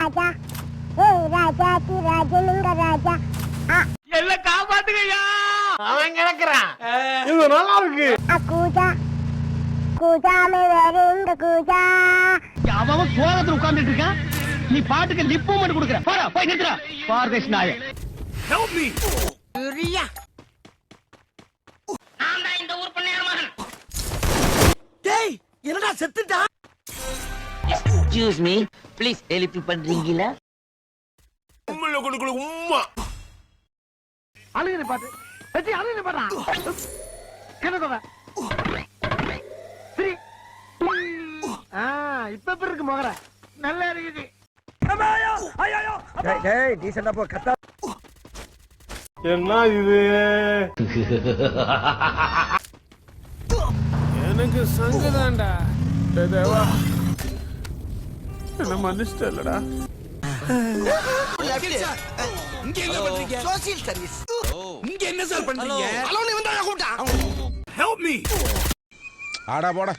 ராஜா ஏய் ராஜாதி ராஜனுங்க ராஜா என்ன காப்பாத்துங்கய்யா. அவன் கிடக்குறான். இது நல்லா இருக்கு. கூஜா கூஜாமே வேறெங்க கூஜா அவன் சோகத்துல உட்கார்ந்துட்டு இருக்கான். நீ பாட்டுக்கு லிப்பு மட்டும் கொடுக்குற. போடா போய் நிறுத்துடா. பாரதேஷ் நாய. Help me. ரியா. நான் தான் இந்த ஊர் பண்ணையார் மகன். டேய் என்னடா செத்துட்டா? எக்ஸ்கியூஸ் மீ ப்ளீஸ் ஹெல்ப் பண்றீங்களா? உம்முல குடுக்குடு உம்மா. அழுகுற பாட்டு. வெச்சி அழுகுற பாட்டா. கணக்கோட. சரி. இப்ப எப்படி இருக்கு மகர? நல்லா இருக்குது. அம்மாயோ ஐயோ. டேய் டீசன்ட்டா போ கத்தா. என்ன இது? எனக்கு சங்கதான்டா. தேவா. என்ன மன்னிச்சிட்டலடா. இங்க என்ன பண்றீங்க? Social service. இங்க என்ன சார் பண்றீங்க? ஹலோ நீ வந்தா கூட்டா. Help me. ஆடா போடா.